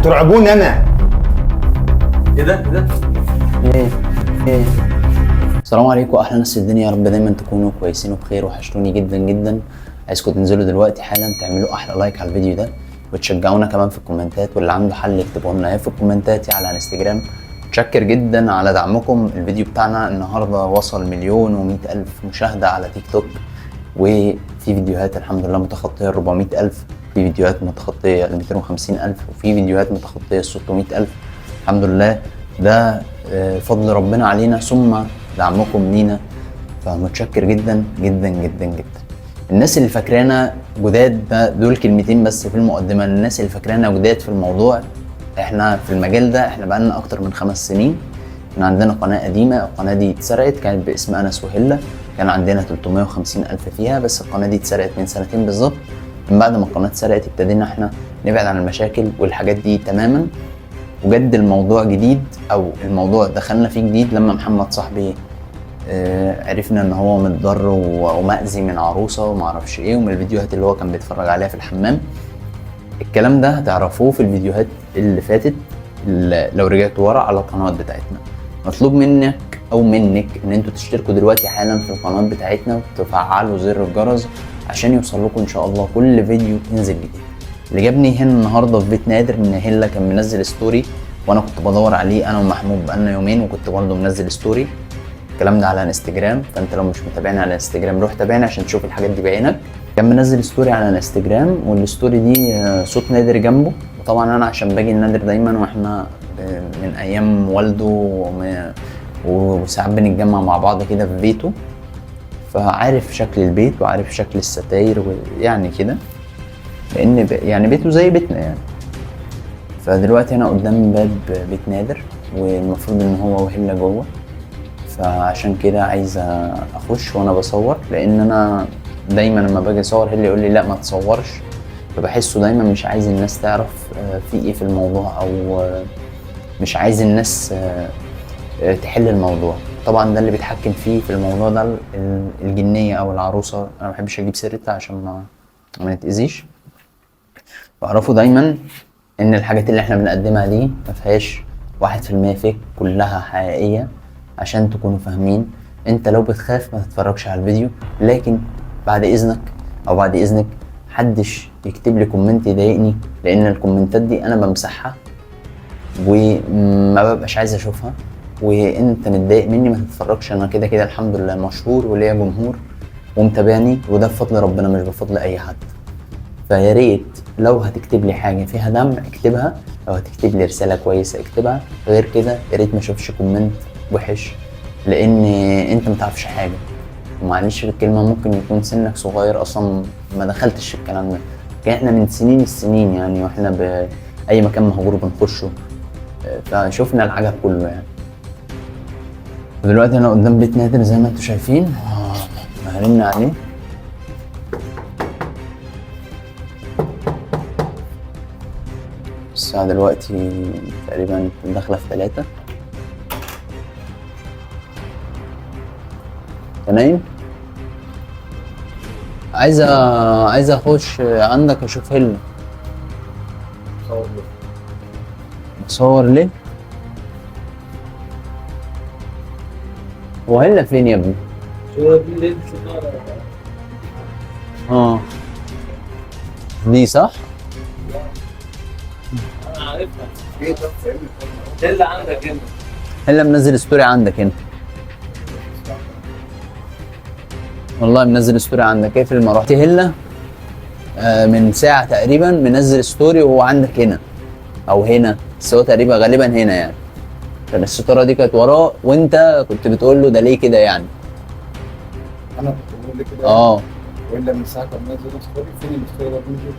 بترعبوني انا. ايه ده؟ ايه السلام عليكم، احلى ناس في الدنيا. يا رب دايما تكونوا كويسين وبخير، وحشتوني جدا جدا. عايزكم تنزلوا دلوقتي حالا تعملوا احلى لايك على الفيديو ده، وتشجعونا كمان في الكومنتات، واللي عنده حل يكتبه لنا يا في الكومنتات يا على انستجرام. متشكر جدا على دعمكم. الفيديو بتاعنا النهارده وصل 1,100,000 مشاهده على تيك توك، وفي فيديوهات الحمد لله متخطيه 400,000، في فيديوهات متخطيه 250,000، وفي فيديوهات متخطيه 600,000. الحمد لله، ده فضل ربنا علينا ثم دعمكم لينا، فمتشكر جدا جدا جدا جدا. الناس اللي فاكرانا جداد، دول كلمتين بس في المقدمه. الناس اللي فاكرانا جداد في الموضوع، احنا في المجال ده احنا بقالنا اكتر من 5 سنين. احنا عندنا قناه قديمه، القناه دي اتسرقت، كانت باسم انس وهله، كان عندنا 350,000 فيها، بس القناه دي اتسرقت من 2 سنين بالظبط. من بعد ما القناه اتسرقت ابتدينا احنا نبعد عن المشاكل والحاجات دي تماما، وجد الموضوع جديد، او الموضوع دخلنا فيه جديد لما محمد صاحبي عرفنا ان هو متضر ومأذي من عروسه ومعرفش ايه، ومن الفيديوهات اللي هو كان بيتفرج عليها في الحمام. الكلام ده هتعرفوه في الفيديوهات اللي فاتت لو رجعتوا ورا على القنوات بتاعتنا. مطلوب منك او منك ان انتوا تشتركوا دلوقتي حالا في القناه بتاعتنا، وتفعلوا زر الجرس عشان يوصل لكم ان شاء الله كل فيديو ينزل جديد. اللي جابني هنا النهارده في بيت نادر ان هيلا كان منزل ستوري، وانا كنت بدور عليه انا ومحمود بقالنا يومين، وكنت برضه منزل ستوري. الكلام ده على انستجرام، فانت لو مش متابعني على انستجرام روح تابعني عشان تشوف الحاجات دي بعينك. كان منزل ستوري على انستجرام، والستوري دي صوت نادر جنبه. وطبعا انا عشان باجي النادر دايما، واحنا من ايام والده وساعات بنتجمع مع بعض كده في بيته، فعارف شكل البيت وعارف شكل الستاير ويعني كده، لان يعني بيته زي بيتنا يعني. فدلوقتي انا قدام باب بيت نادر، والمفروض ان هو وهله جوه، فعشان كده عايز اخش وانا بصور، لان انا دايما لما باجي اصور هلا يقول لي لا ما تصورش، فبحسه دايما مش عايز الناس تعرف في ايه في الموضوع، او مش عايز الناس تحل الموضوع. طبعا ده اللي بيتحكم فيه في الموضوع ده الجنيه او العروسه، انا ما بحبش اجيب سيرتها عشان ما نتاذيش. بعرفوا دايما ان الحاجات اللي احنا بنقدمها دي ما فيهاش 1% فيك، كلها حقيقيه، عشان تكونوا فاهمين. انت لو بتخاف ما تتفرجش على الفيديو، لكن بعد اذنك او بعد اذنك محدش يكتب لي كومنت يضايقني، لان الكومنتات دي انا بمسحها وما ببقاش عايز اشوفها. وانت متضايق مني ما تتفرجش، انا كده كده الحمد لله مشهور وليا جمهور ومتابعني، وده بفضل ربنا مش بفضل اي حد. فيا ريت لو هتكتب لي حاجه فيها دم اكتبها، لو هتكتب لي رساله كويسه اكتبها، غير كده يا ريت ما اشوفش كومنت وحش، لان انت ما تعرفش حاجه. ومعلش في الكلمه، ممكن يكون سنك صغير اصلا ما دخلتش الكلام ده، كان احنا من سنين السنين يعني، واحنا باي مكان مهجور بنخشه، فشوفنا العجب كله يعني. ودلوقتي انا قدام بيت نادر زي ما انتم شايفين، هرن عليه. الساعة دلوقتي تقريبا داخلة في 3. انت نايم؟ عايز اخش عندك اشوف هلا. بصور ليه؟ هو هلا فين يا ابني؟ دي صح؟ انا عارفها. ايه ده اللي عندك هنا؟ هلا منزل ستوري عندك هنا، والله منزل ستوري عندك. ايه لما رحت هلا من ساعة تقريبا منزل ستوري وهو عندك هنا او هنا، بس هو تقريبا غالبا هنا يعني، كان الستارة دي كانت وراه وانت كنت بتقول له ده ليه كده يعني. انا كنت بقول لك كده والا من ساعه ما نزل ستوري. فين الستوري ده بينزل؟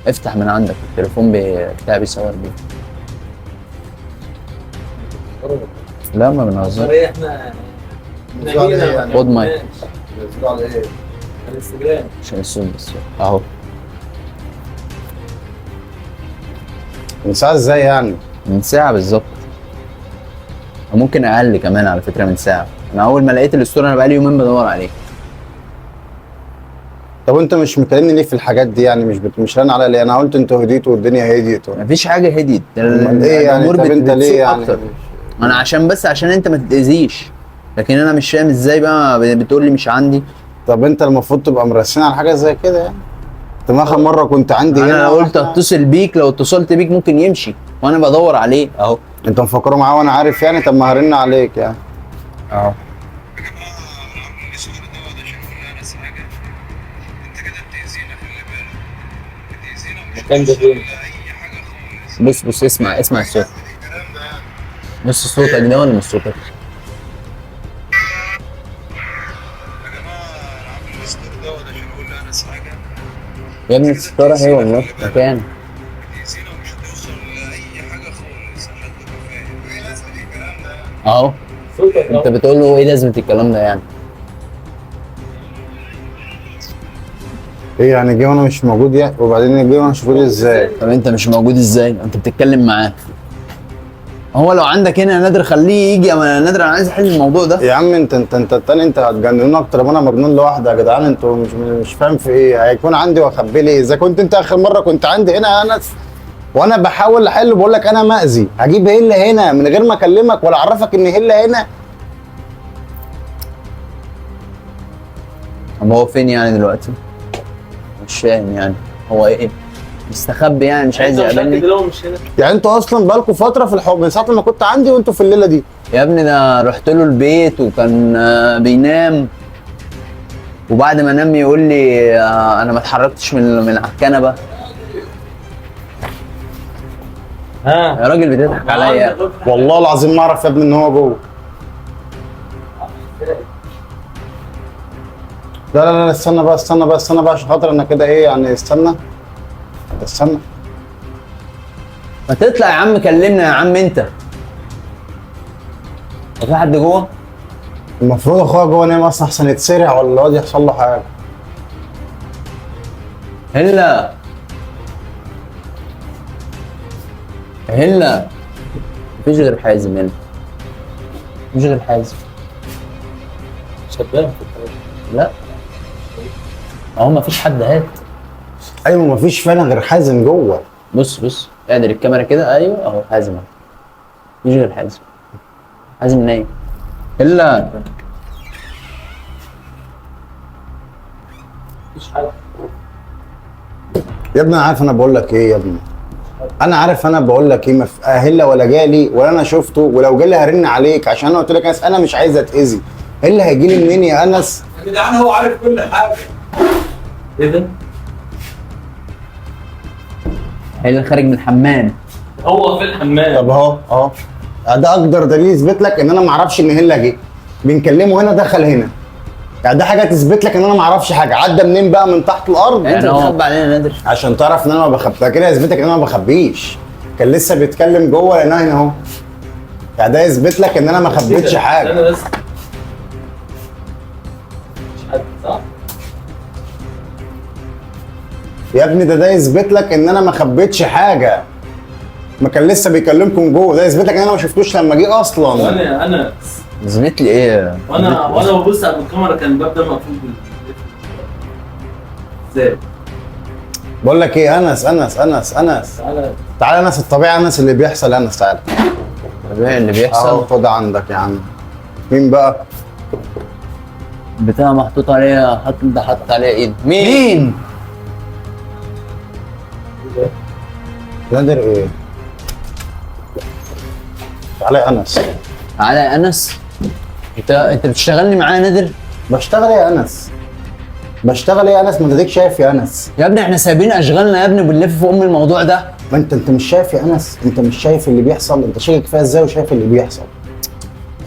افتح من عندك التليفون بتاعي بيصور بيه. لا ما بنهزرش. احنا خد مايك. بينزلوا على ايه؟ على الانستجرام عشان الصوت بس اهو. من ساعه ازاي يعني؟ من ساعة بالظبط، وممكن اقل كمان على فكرة من ساعة. انا اول ما لقيت الستوري، انا بقالي يومين بدور عليه. طب انت مش مكلمني ليه في الحاجات دي يعني؟ مش رن عليا ليه؟ انا قلت انتوا هديتوا والدنيا هديت. مفيش حاجه هديت، امال ايه يعني؟ الأمور طب انت ليه بتسوء يعني؟ أكتر. انا عشان انت ما تتاذيش، لكن انا مش فاهم ازاي بقى بتقول لي مش عندي. طب انت المفروض تبقى مرسين على حاجه زي كده يعني. انت اخر مره كنت عندي انا هنا لو قلت اتصل بيك، لو اتصلت بيك ممكن يمشي وانا بدور عليه اهو. انت مفكره معاه وانا عارف يعني؟ طب ما هرن عليك يعني. اهو المكان ده فين؟ بص اسمع الصوت. بص صوتك ده ولا مش صوتك؟ يا ابني الستارة هي والله مكان. اهو صوتك انت اهو. بتقول له ايه لازمة الكلام ده يعني؟ ايه يعني جه وانا مش موجود يعني؟ وبعدين جه وانا مش موجود ازاي؟ طب انت مش موجود ازاي؟ انت بتتكلم معاه. هو لو عندك هنا يا نادر خليه يجي، يا نادر انا عايز احل الموضوع ده. يا عم انت التاني انت هتجننونا اكتر ما انا مجنون لوحدي يا جدعان. انتوا مش فاهم في ايه. هيكون عندي واخبي ليه؟ اذا كنت انت اخر مره كنت عندي هنا يا انس وانا بحاول احل بقول لك انا مأذي، هجيب هيلا هنا من غير ما اكلمك ولا اعرفك ان هيلا هنا؟ طب هو فين يعني دلوقتي؟ مش فاهم يعني هو ايه؟ مستخبي يعني مش عايز انت متأكد يقابلني؟ لو مش هنا؟ يعني انتوا اصلا بقالكم فتره في الحب من ساعه ما كنت عندي وانتوا في الليله دي. يا ابني ده رحت له البيت وكان بينام، وبعد ما نام يقول لي انا ما اتحركتش من على الكنبه. يا راجل بتضحك عليا. والله العظيم ما اعرف يا ابني ان هو جوه. لا استنى بقى عشان خاطر انا كده ايه يعني. استنى ما تطلع يا عم كلمنا يا عم انت. هو في حد جوه؟ المفروض اخويا جوه نايم اصلا احسن يتسرع ولا الواد يحصل له حاجه. هلا مفيش غير حازم هنا. مفيش غير حازم. شباب في الطريق. لا اهو مفيش حد. هات. ايوه مفيش فعلا غير حازم جوه. بص اعدل الكاميرا كده. ايوه اهو حازم اهو. مفيش غير حازم. حازم نايم. هلا مفيش حاجة. يا ابني انا عارف انا بقول لك ايه يا ابني. انا عارف انا بقول لك ايه. هلا ولا جالي ولا انا شفته، ولو جالي هرن عليك عشان انا قلت لك انس انا مش عايز اتاذي. ايه اللي هيجي لي منين يا انس؟ يا جدعان هو عارف كل حاجة. ايه ده؟ هيلا خارج من الحمام. هو في الحمام. طب اهو ده اقدر دليل يثبت لك ان انا ما اعرفش ان هلا جه. بنكلمه هنا دخل هنا. يعني ده حاجه تثبت لك ان انا ما اعرفش حاجه. عدى منين بقى؟ من تحت الارض. انت بتخبي علينا نادر عشان تعرف ان انا ما بخبيش. ده كده يثبت لك ان انا ما بخبيش. كان لسه بيتكلم جوه لانها هنا اهو. يعني ده يثبت لك ان انا ما خبيتش حاجه. انا بس مش حد صح؟ يا ابني ده يثبت لك ان انا ما خبيتش حاجه. ما كان لسه بيكلمكم جوه. ده يثبت لك ان انا ما شفتوش لما جه اصلا. انا زميت لي ايه؟ وانا ببص على الكاميرا كان الباب ده مقفول ازاي؟ بقول لك ايه انس تعالى. تعالى انس. الطبيعي انس اللي بيحصل. انس تعالى. الطبيعي اللي اهو بيحصل. خد عندك يا عم. مين بقى؟ بتاع محطوط عليه حط. انت حاطط عليه ايد مين؟ نادر ايه؟ تعالى يا انس. تعالى يا انس. انت بتشتغلني معايا يا نادر؟ بشتغل ايه يا انس؟ بشتغل ايه يا انس؟ ما انت ديك شايف يا انس. يا ابني احنا سايبين اشغالنا يا ابني بنلف في ام الموضوع ده. ما انت مش شايف يا انس. انت مش شايف اللي بيحصل. انت شاكك فيها ازاي وشايف اللي بيحصل؟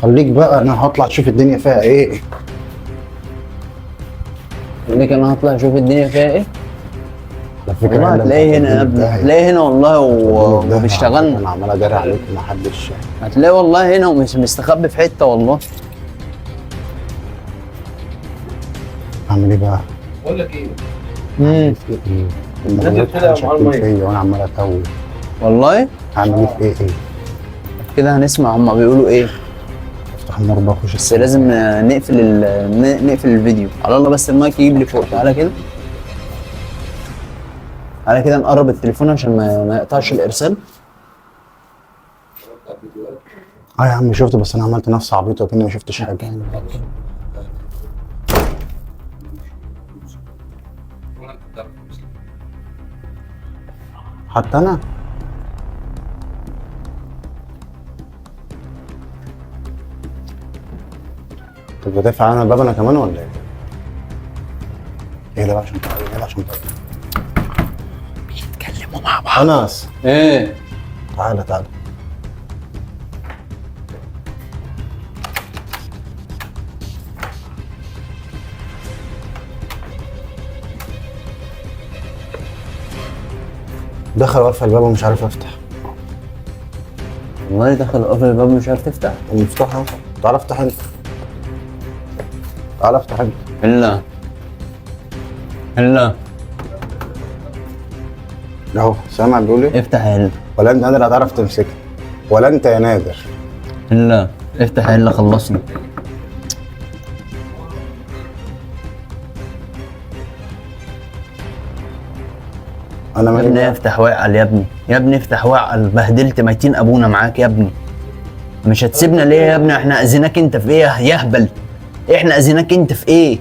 خليك بقى انا هطلع اشوف الدنيا فيها ايه. خليك انا هطلع اشوف الدنيا فيها ايه. على فكره والله هتلاقيه هنا يا ابني. هتلاقيه هنا والله وبيشتغلنا. انا عمال اداري عليك ما حدش. هتلاقيه والله هنا ومستخبي في حته والله. اعمل ايه بقى؟ بقول لك ايه؟ ايه؟ نادر طلع معاه الميه. وانا عمال اتوه. والله هعمل ايه في ايه؟ كده هنسمع هما بيقولوا ايه. افتح النور بقى اخش. بس لازم نقفل الفيديو على الله. بس المايك يجيب لي فوق. تعالى كده. على كده نقرب التليفون عشان ما يقطعش الارسال. اه يا عم شفت، بس انا عملت نفسي عبيط وكاني ما شفتش حاجه. حتى انا طب بدافع عن الباب انا كمان ولا ايه؟ ايه ده بقى عشان ايه ده عشان بيتكلموا مع بعض. انس ايه؟ تعالى تعالى. دخل وقفل الباب ومش عارف افتح. والله دخل قفل الباب مش عارف تفتح. المفتاح اهو. تعالى افتح انت. تعالى افتح انت. الا اهو سامع بيقول ايه؟ افتح يا هلا. ولا انت نادر هتعرف تمسكها ولا انت يا نادر. الا افتح يا هلا خلصنا. انا يا مالي ابني بقى؟ افتح واعقل يا ابني، يا ابني افتح واعقل، بهدلت ميتين ابونا معاك يا ابني. مش هتسيبنا ليه يا ابني؟ احنا اذيناك انت في ايه يا يهبل؟ احنا اذيناك انت في ايه؟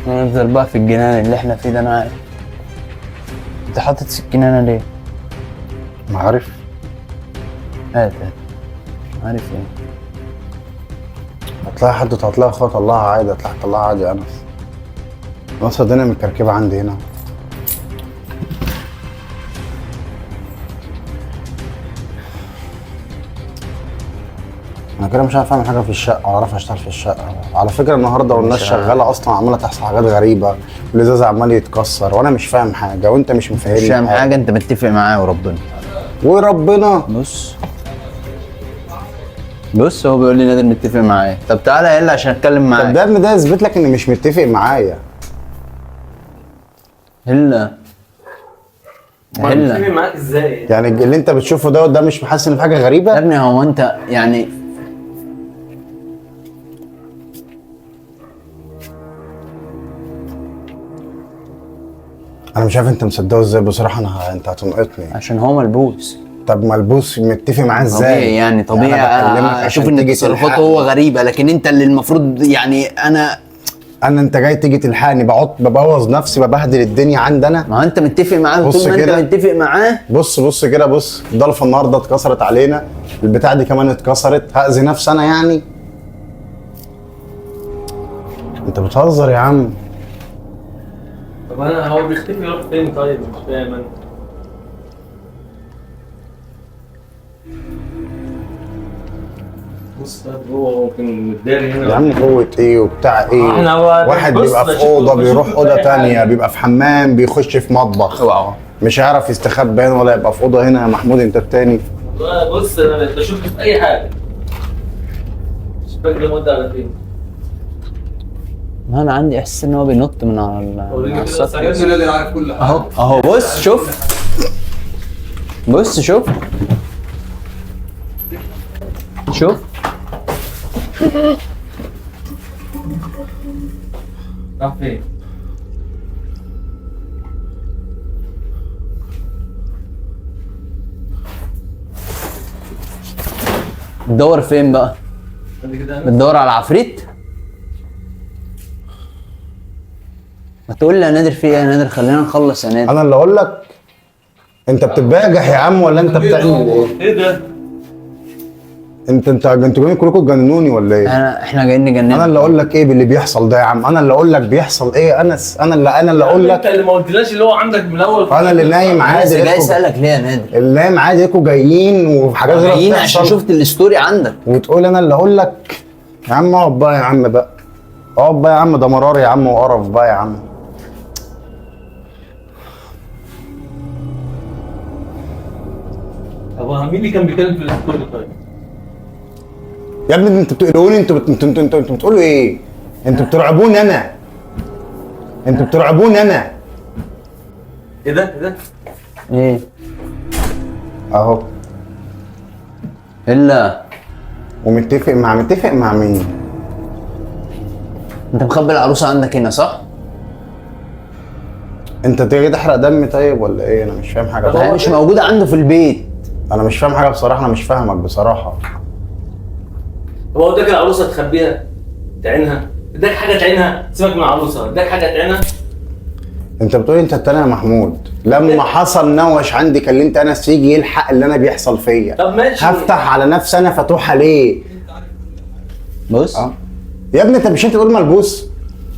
هنفضل بقى في الجنان اللي احنا فيه ده. انا عارف انت حاطط سكينة هنا ليه؟ ما عارف. هات عارف ايه؟ هتلاقي حد هتلاقي اخويا طلعها عادي، هتلاقي طلعها عادي. انس نص الدنيا متكركبه عندي هنا. انا كده مش عارف اعمل حاجه في الشقه ولا عارف اشتغل في الشقه. على فكره النهارده والناس شغاله اصلا عماله تحصل حاجات غريبه، الازاز عمال يتكسر وانا مش فاهم حاجه وانت مش مفهمني مش فاهم حاجة، انت متفق معايا وربنا. وربنا. بص هو بيقول لي نادر متفق معايا. طب تعالى يلا عشان اتكلم طب معاك. ده ابن ده يثبت لك اني مش متفق معايا. هلا متفق معاك ازاي؟ يعني اللي انت بتشوفه ده مش محسن ان في حاجه يا غريبه؟ ابني هو انت يعني انا مش عارف انت مصدقه ازاي بصراحه. انت هتنقطني. عشان هو ملبوس. طب ملبوس متفق معاه ازاي؟ طبيعي يعني طبيعي أنا بكلمك عشان اشوف ان تيجي تصرفاته تلحقني. هو غريبة، لكن انت اللي المفروض يعني انت جاي تيجي تلحقني ببوظ نفسي ببهدل الدنيا عندنا. ما هو انت متفق معاه. بص طول ما انت كده. متفق معاه. بص كده بص، الضلفه النهارده اتكسرت علينا، البتاع دي كمان اتكسرت، هاذي نفسي انا يعني؟ انت بتهزر يا عم. طب انا هو بيختفي يروح فين طيب؟ مش فاهم انا. بص هو ممكن متداري هنا. يا عم قوة ايه وبتاع ايه؟ احنا واحد بص بيبقى في بشوف- اوضه بشوف بيروح اوضه أي تانية، حاجة. بيبقى في حمام، بيخش في مطبخ، اوعى. مش هيعرف يستخبى هنا ولا يبقى في اوضه هنا. يا محمود انت التاني. بص انا بشوف في اي حاجه. مش فاكر مده على فين. ما انا عندي احساس ان هو بينط من على السطح. نادر عارف كل حاجه. اهو بص شوف. بص شوف. راح فين؟ بتدور فين بقى؟ قد كده انا بتدور على عفريت؟ ما تقول لي يا نادر في ايه يا نادر؟ خلينا نخلص يا نادر. انا اللي اقول لك. انت بتباجح يا عم ولا انت بتعمل ايه؟ ايه ده؟ انتوا جايين كلكم تجننوني ولا ايه؟ احنا جايين نجنن. انا اللي اقول لك ايه باللي بيحصل ده يا عم. انا اللي اقول لك بيحصل ايه. انس انا اللي اقول انت لك. اللي ما قلتلناش اللي هو عندك من الاول. انا اللي نايم بس عادي. جاي لقيتكم- اسالك ليه يا نادر؟ اللي نايم عادي لقيتكم جايين وحاجات غير جايين عشان شفت الستوري عندك. وتقول انا اللي اقول لك. يا عم اقعد بقى يا عم بقى. اقعد بقى يا عم، ده مرار يا عم وقرف بقى يا عم. طب مين اللي كان بيتكلم في الستوري طيب؟ يا ابني انتوا بتقولوا لي انتوا بتقولوا ايه؟ انتوا بترعبوني انا. انتوا بترعبوني انا. ايه ده؟ ايه ده؟ ايه اهو. الا ومتفق مع مين؟ انت مخبي العروسه عندك هنا صح؟ انت تيجي تحرق دمي طيب ولا ايه؟ انا مش فاهم حاجه. طب هي مش موجوده عنده في البيت. انا مش فاهم حاجه بصراحه، انا مش فاهمك بصراحه. طب هو اداك العروسه تخبيها تعينها؟ اداك حاجه تعينها؟ سيبك من العروسه، اداك حاجه تعينها؟ انت بتقولي انت التاني يا محمود. لما حصل نوش عندي كلمت انس يجي يلحق اللي انا بيحصل فيا. طب ماشي. هفتح على نفسي انا فتوحه ليه؟ بص يا ابني انت مش انت تقول ملبوس؟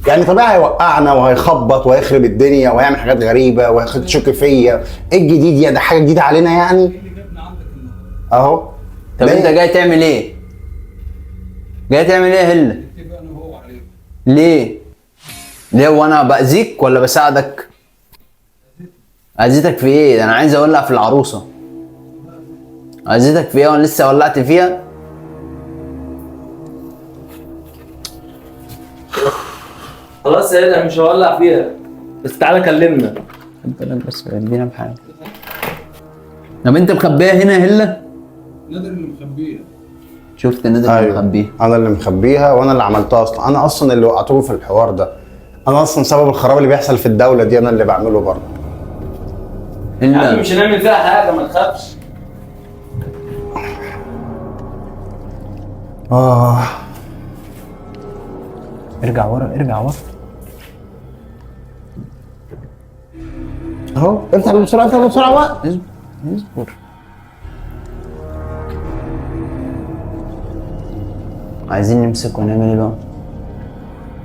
يعني طبيعي هيوقعنا وهيخبط وهيخرب الدنيا وهيعمل حاجات غريبه وهيشك فيا. ايه الجديد يا ده؟ حاجه جديده علينا يعني؟ اهو. طب ليه؟ انت جاي تعمل ايه؟ جاي تعمل ايه يا هلا؟ ليه؟ ليه وانا باذيك ولا بساعدك؟ اذيتك في ايه؟ انا عايز اولع في العروسه. اذيتك في ايه وانا لسه ولعت فيها؟ خلاص يا انا مش هولع فيها، بس تعالى كلمنا. خد بالك بس ادينا بحاجه. طب انت مخبيها هنا يا هلا؟ نادر اللي مخبيها. شفت نادر اللي مخبيها. انا اللي مخبيها وانا اللي عملتها اصلا. انا اصلا اللي وقعتوه في الحوار ده. انا اصلا سبب الخراب اللي بيحصل في الدوله دي انا اللي بعمله برضه. يا عم هلا مش هنعمل فيها حاجه، ما تخافش. ارجع ورا ارجع ورا. اهو افتح بسرعه افتح بسرعه بقى. اصبر اصبر. عايزين نمسك ونعمل ايه بقى؟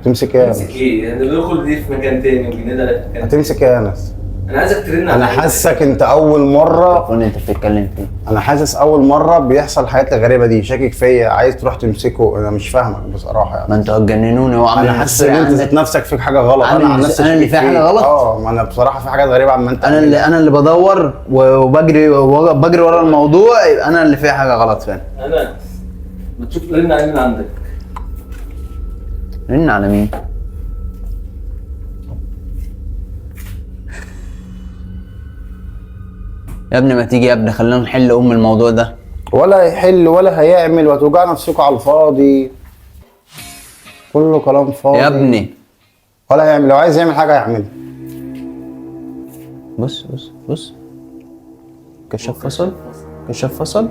تمسك ايه يا امسك انس؟ ايه؟ يعني ندخل دي في مكان تاني وجنينه في مكان. هتمسك ايه يا انس؟ انا عايزك ترن انا عليا. حاسك انت اول مره. قول انت بتتكلم فيه. انا حاسس اول مره بيحصل الحاجات الغريبه دي. شاكك فيا عايز تروح تمسكه. انا مش فاهمك بصراحه يعني. ما انتوا هتجننوني. هو عامل انا حاسس ان انت ذات نفسك فيك حاجه غلط. أنا انا عن اللي- نفسي أنا اللي شاكك في حاجة فيك. غلط؟ ما انا بصراحه في حاجات غريبه عما انت انا اللي بدور وبجري ورا الموضوع. يبقى انا اللي فيها حاجه غلط فعلا. انا ما تشوف رن علينا عندك. رن على مين؟ يا ابني ما تيجي يا ابني خلينا نحل الموضوع ده. ولا هيحل ولا هيعمل وهتوجع نفسكوا على الفاضي. كله كلام فاضي يا ابني ولا هيعمل. لو عايز يعمل حاجه هيعملها. بص بص بص. كشاف فصل كشاف فصل.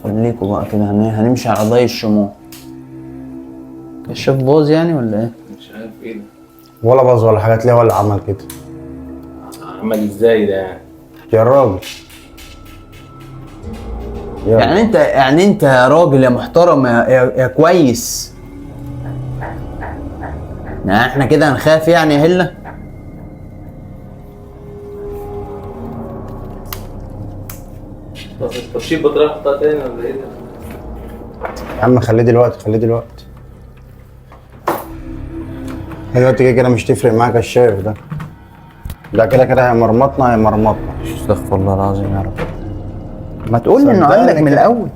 خليكوا بقى كده هنمشي على ضي الشموع. كشاف باظ يعني ولا ايه؟ مش عارف ايه ده. ولا باظ ولا حاجه. تلاقيه ولا عمل كده. عمل ازاي ده يعني؟ يا راجل يعني انت يا راجل يا محترم يا كويس. يعني احنا كده هنخاف يعني يا هلا؟ بس الترشيب بطريقه احطها تاني ولا ايه ده؟ يا عم خليه دلوقتي خليه دلوقتي. دلوقتي كده كده مش تفرق معاك الشايف ده. ده كده كده هيمرمطنا. استغفر الله العظيم يا رب. ما تقول لي انه صدقني عندك من كده. الاول.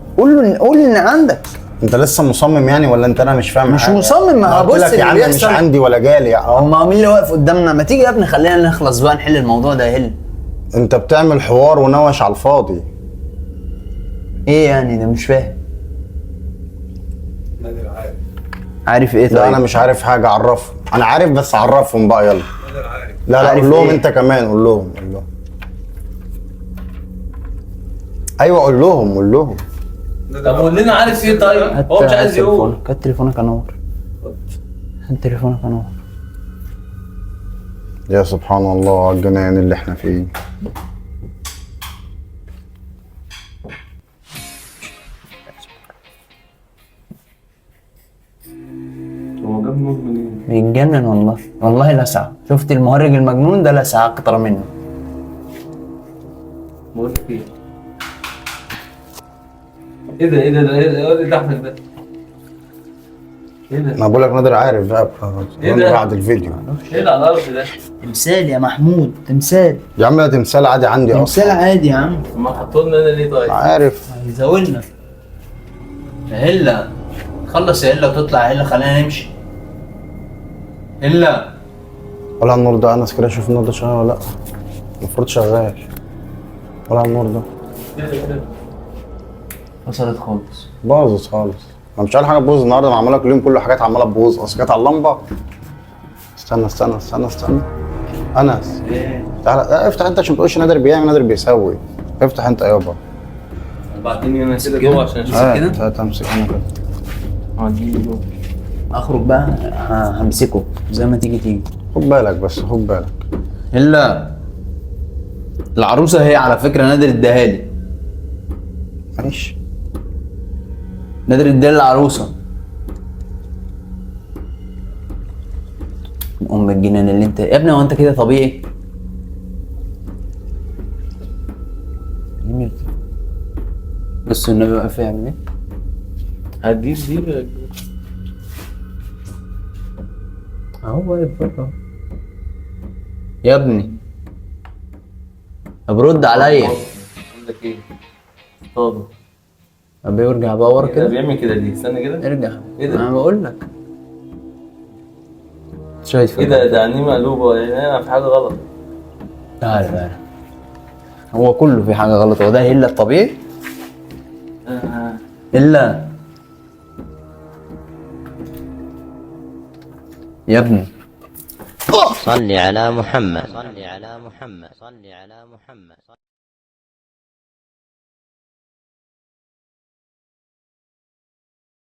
قول لي ان عندك. انت لسه مصمم يعني ولا انت؟ انا مش فاهم مش حاجة. مصمم. ما قلت بص لك يا عم اللي مش بيحصل. عندي ولا جالي يعني. ما هو مين اللي واقف قدامنا؟ ما تيجي يا ابني خلينا نخلص بقى نحل الموضوع ده يا هلا. انت بتعمل حوار ونوش على الفاضي. ايه يعني ده مش فاهم. نادر عارف. عارف ايه طيب؟ لا انا مش عارف حاجه. عرفهم. انا عارف بس عرفهم بقى يلا. نادر عارف. لا عارف قول لهم إيه؟ انت كمان. قول لهم ايوه قول لهم. طب قول لنا عارف ايه طيب؟ هو مش عايز يقول. هات تليفونك انور. هات تليفونك انور. يا سبحان الله على الجنان اللي احنا فيه. هو جاب نور منين؟ بيتجنن والله لسعة. شفت المهرج المجنون ده؟ لسعة اكتر منه. بقول لك ايه؟ ايه ده؟ ايه ده احمد ده؟ ايه ده؟ انا بقول لك نادر عارف بقى. إيه ده؟ بعد الفيديو. ايه اللي على الارض ده؟ تمثال يا محمود. تمثال. يا عم ده تمثال عادي عندي تمثال اصلا. عادي يا عم. ما حطوا لنا هنا ليه طيب؟ عارف. هيزاولنا. هلا خلص يا الا وتطلع يا الا، خلينا نمشي. الا ولا النور ده انس كده، شوف النور ده شغال ولا لا. المفروض شغال. ولا النور ده فصلت خالص. باظت خالص. انا مش عارف حاجه تبوظ النهارده، انا عماله كل يوم كل حاجات عماله تبوظ. اصل جت على اللمبه. استنى انس تعالى افتح انت عشان ما تقولش نادر بيعمل نادر بيسوي. افتح انت يابا. بعدين انا كده جوه عشان اشوف كده؟ تعالى امسك انا كده. هتجيلي جوه. اخرج بقى همسكه زي ما تيجي. خد بالك بس خد بالك. الا العروسه هي على فكره نادر اداها لي. ماشي. نادر اداها للعروسه. ام الجنان اللي انت يا ابني، هو انت كده طبيعي؟ بص النبي واقف يعمل ايه؟ هتجيب دي اهو واقف بره. يا ابني برد عليا. اقول لك ايه؟ طب ابي ارجع بقى ورا كده كده. بيعمل كده ليه؟ استنى كده. ارجع. ايه ده؟ انا بقول لك. شايف ايه ده عينيه مقلوبه، يعني انا في حاجه غلط. تعالى. هو كله في حاجه غلط، هو ده الا الطبيعي؟ الا يا ابني صل على محمد.